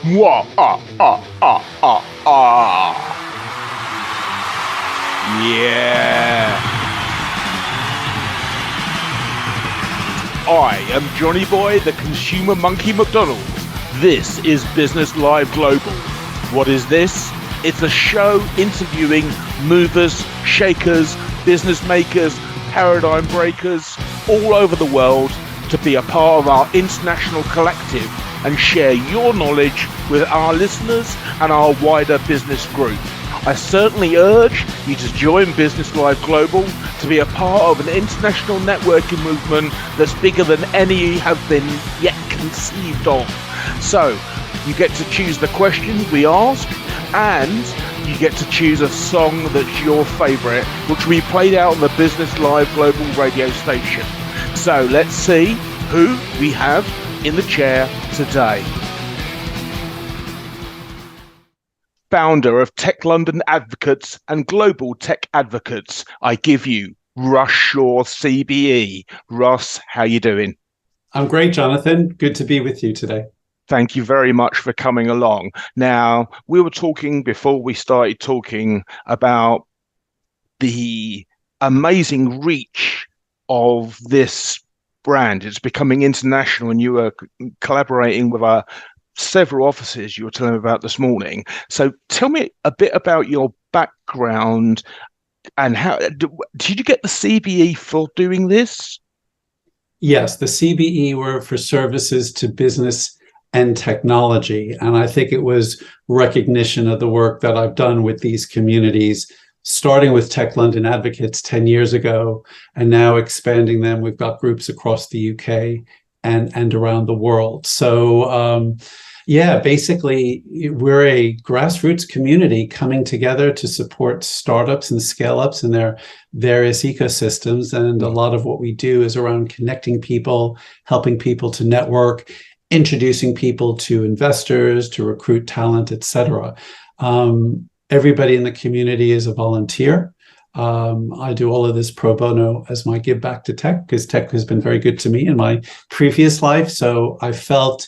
Mwah, ah. Yeah. I am Johnny Boy, the consumer monkey McDonald. This is Business Live Global. What is this? It's a show interviewing movers, shakers, business makers, paradigm breakers all over the world to be a part of our international collective and share your knowledge with our listeners and our wider business group. I certainly urge you to join Business Live Global to be a part of an international networking movement that's bigger than any have been yet conceived of. So, you get to choose the questions we ask, and you get to choose a song that's your favourite, which we played out on the Business Live Global radio station. So, let's see who we have in the chair today. Founder of Tech London Advocates and Global Tech Advocates, I give you Russ Shaw, CBE. Russ, how you doing? I'm great, Jonathan. Good to be with you today. Thank you very much for coming along. Now, we were talking before we started talking about the amazing reach of this brand. It's becoming international, and you are collaborating with several offices you were telling me about this morning. So tell me a bit about your background and how did you get the CBE for doing this? Yes, the CBE were for services to business and technology. And I think it was recognition of the work that I've done with these communities, starting with Tech London Advocates 10 years ago, and now expanding them. We've got groups across the UK and around the world. So basically, we're a grassroots community coming together to support startups and scale-ups in their various ecosystems. And a lot of what we do is around connecting people, helping people to network, introducing people to investors, to recruit talent, etc. Everybody in the community is a volunteer. I do all of this pro bono as my give back to tech, because tech has been very good to me in my previous life. So I felt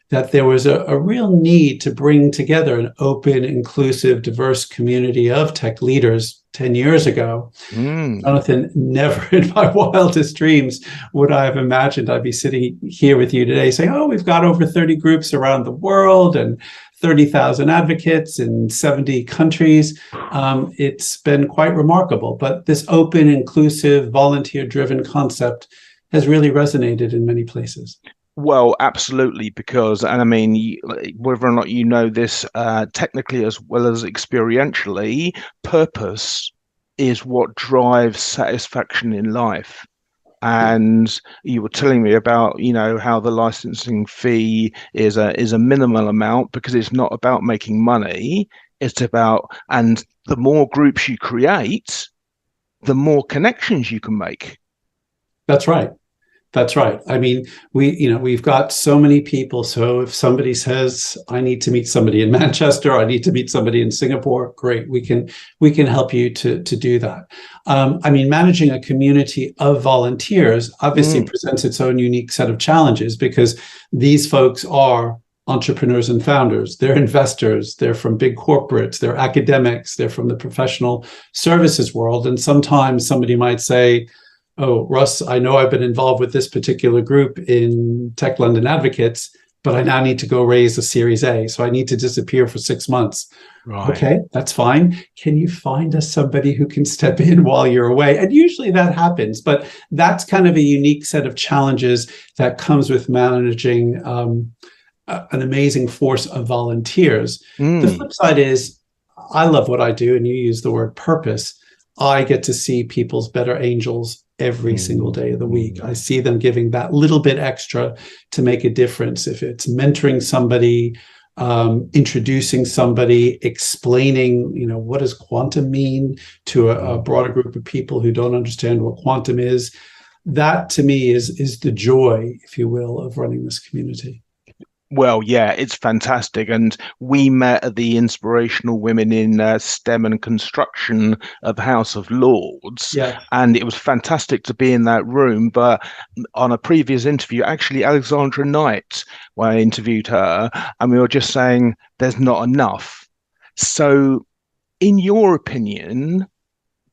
that there was a real need to bring together an open, inclusive, diverse community of tech leaders 10 years ago. Jonathan, never in my wildest dreams would I have imagined I'd be sitting here with you today saying, oh, we've got over 30 groups around the world and 30,000 advocates in 70 countries. It's been quite remarkable. But this open, inclusive, volunteer-driven concept has really resonated in many places. Well, absolutely, because, and I mean, whether or not you know this technically as well as experientially, purpose is what drives satisfaction in life. And you were telling me about, how the licensing fee is a minimal amount because it's not about making money. It's about, and the more groups you create, the more connections you can make. That's right. That's right. I mean, we've got so many people. So if somebody says, I need to meet somebody in Manchester, I need to meet somebody in Singapore, great. We can help you to do that. I mean, managing a community of volunteers obviously presents its own unique set of challenges, because these folks are entrepreneurs and founders. They're investors. They're from big corporates. They're academics. They're from the professional services world. And sometimes somebody might say, oh, Russ, I know I've been involved with this particular group in Tech London Advocates, but I now need to go raise a Series A. So I need to disappear for 6 months. Right. Okay, that's fine. Can you find us somebody who can step in while you're away? And usually that happens, but that's kind of a unique set of challenges that comes with managing an amazing force of volunteers. The flip side is, I love what I do, and you use the word purpose. I get to see people's better angels every single day of the week. I see them giving that little bit extra to make a difference. If it's mentoring somebody, introducing somebody, explaining, what does quantum mean to a broader group of people who don't understand what quantum is. That to me is the joy, if you will, of running this community. Well, yeah, it's fantastic. And we met at the Inspirational Women in STEM and Construction of House of Lords. Yeah. And it was fantastic to be in that room. But on a previous interview, actually, Alexandra Knight, when I interviewed her, and we were just saying there's not enough. So, in your opinion,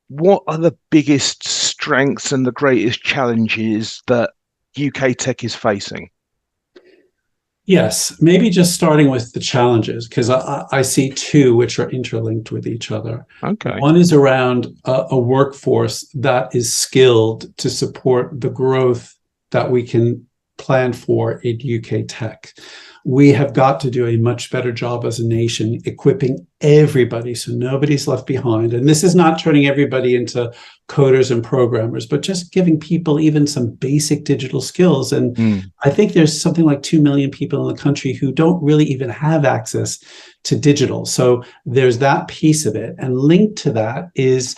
what are the biggest strengths and the greatest challenges that UK tech is facing? Yes, maybe just starting with the challenges, because I see two which are interlinked with each other. Okay. One is around a workforce that is skilled to support the growth that we can plan for in UK tech. We have got to do a much better job as a nation equipping everybody so nobody's left behind. And this is not turning everybody into coders and programmers, but just giving people even some basic digital skills. And I think there's something like 2 million people in the country who don't really even have access to digital. So there's that piece of it. And linked to that is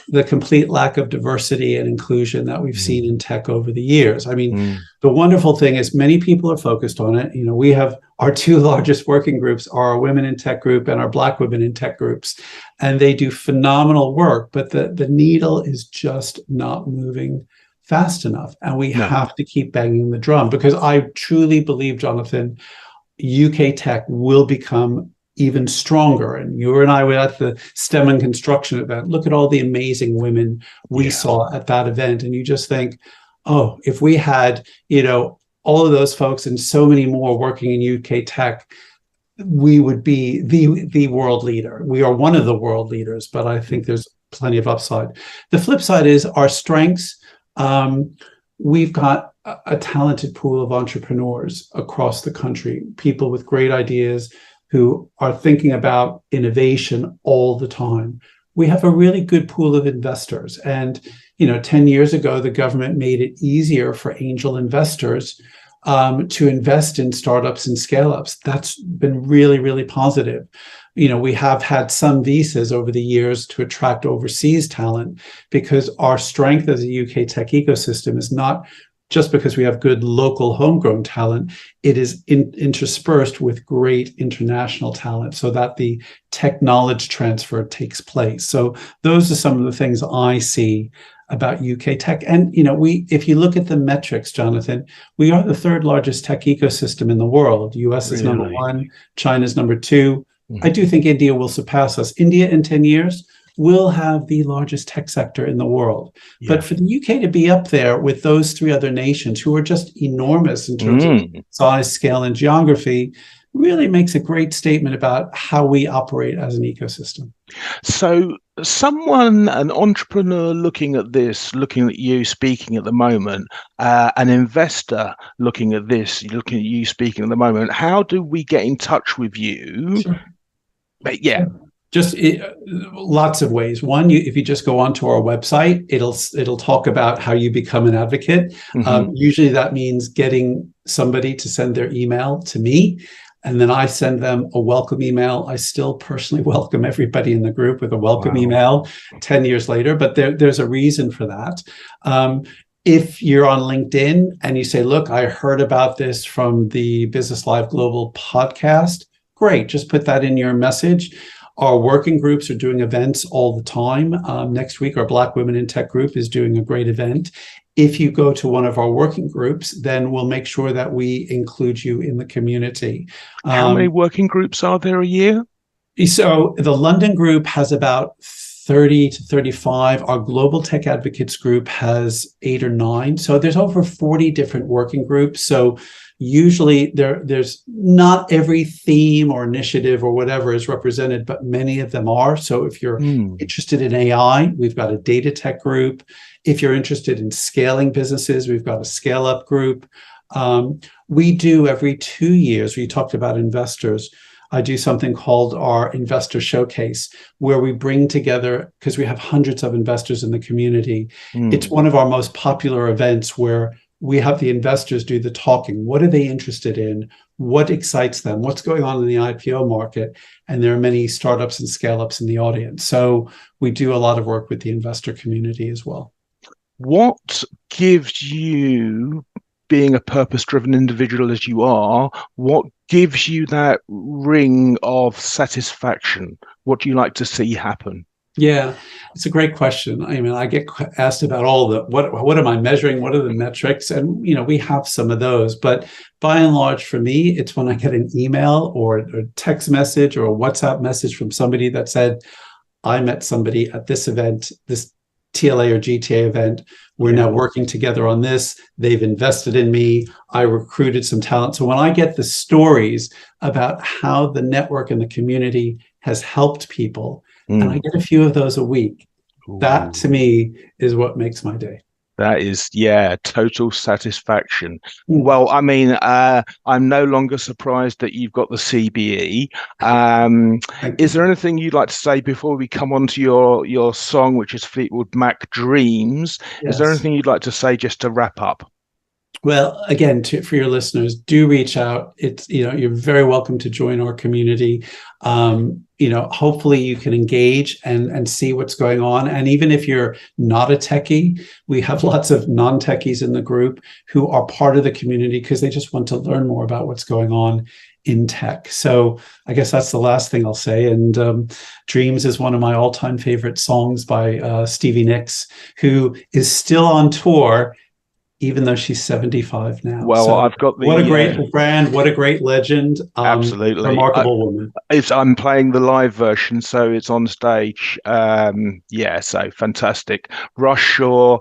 the complete lack of diversity and inclusion that we've seen in tech over the years. I mean, the wonderful thing is many people are focused on it. You know, we have our two largest working groups are our Women in Tech group and our Black Women in Tech groups, and they do phenomenal work, but the needle is just not moving fast enough. And we have to keep banging the drum, because I truly believe, Jonathan, UK tech will become even stronger. And you and I were at the STEM and construction event. Look at all the amazing women we saw at that event. And you just think, oh, if we had, you know, all of those folks and so many more working in UK tech, we would be the world leader. We are one of the world leaders, but I think there's plenty of upside. The flip side is our strengths. We've got a talented pool of entrepreneurs across the country, people with great ideas who are thinking about innovation all the time. We have a really good pool of investors. And, you know, 10 years ago, the government made it easier for angel investors to invest in startups and scale-ups. That's been really, really positive. You know, we have had some visas over the years to attract overseas talent, because our strength as a UK tech ecosystem is not just because we have good local homegrown talent, it is interspersed with great international talent so that the tech knowledge transfer takes place. So those are some of the things I see about UK tech. And, you know, if you look at the metrics, Jonathan, we are the third largest tech ecosystem in the world. US is number one, China's number two. I do think India will surpass us. India in 10 years will have the largest tech sector in the world. But for the UK to be up there with those three other nations who are just enormous in terms of size, scale, and geography really makes a great statement about how we operate as an ecosystem. So an entrepreneur looking at this, looking at you speaking at the moment, an investor looking at this, looking at you speaking at the moment, how do we get in touch with you? Sure. Yeah. Just lots of ways. One, if you just go onto our website, it'll talk about how you become an advocate. Usually that means getting somebody to send their email to me, and then I send them a welcome email. I still personally welcome everybody in the group with a welcome email 10 years later, but there's a reason for that. If you're on LinkedIn and you say, look, I heard about this from the Business Live Global podcast, great, just put that in your message. Our working groups are doing events all the time. Next week, our Black Women in Tech group is doing a great event. If you go to one of our working groups, then we'll make sure that we include you in the community. How many working groups are there a year? So the London group has about 30 to 35. Our Global Tech Advocates group has 8 or 9. So there's over 40 different working groups. So usually there's not every theme or initiative or whatever is represented, but many of them are. So if you're interested in AI, we've got a data tech group. If you're interested in scaling businesses, we've got a scale up group. We do every 2 years, we talked about investors, I do something called our Investor Showcase, where we bring together, because we have hundreds of investors in the community. It's one of our most popular events where we have the investors do the talking. What are they interested in? What excites them? What's going on in the IPO market? And there are many startups and scale-ups in the audience. So we do a lot of work with the investor community as well. What gives you being a purpose-driven individual as you are, what gives you that ring of satisfaction? What do you like to see happen? Yeah, it's a great question. I mean, I get asked about all the what am I measuring? What are the metrics? And we have some of those, but by and large, for me, it's when I get an email or a text message or a WhatsApp message from somebody that said, I met somebody at this event, this TLA or GTA event. We're now working together on this. They've invested in me. I recruited some talent. So when I get the stories about how the network and the community has helped people, and I get a few of those a week, that to me is what makes my day. That is, total satisfaction. Mm. Well, I mean, I'm no longer surprised that you've got the CBE. Is there anything you'd like to say before we come on to your song, which is Fleetwood Mac Dreams? Is there Yes. anything you'd like to say just to wrap up? Well, again, for your listeners, do reach out. It's, you're very welcome to join our community. Hopefully you can engage and see what's going on. And even if you're not a techie, we have lots of non-techies in the group who are part of the community because they just want to learn more about what's going on in tech. So I guess that's the last thing I'll say. And Dreams is one of my all-time favorite songs by Stevie Nicks, who is still on tour even though she's 75 now. Well, so I've got what a great brand, what a great legend. Absolutely. Remarkable woman. I'm playing the live version, so it's on stage. So fantastic. Russ Shaw,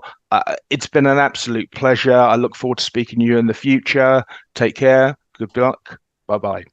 it's been an absolute pleasure. I look forward to speaking to you in the future. Take care. Good luck. Bye-bye.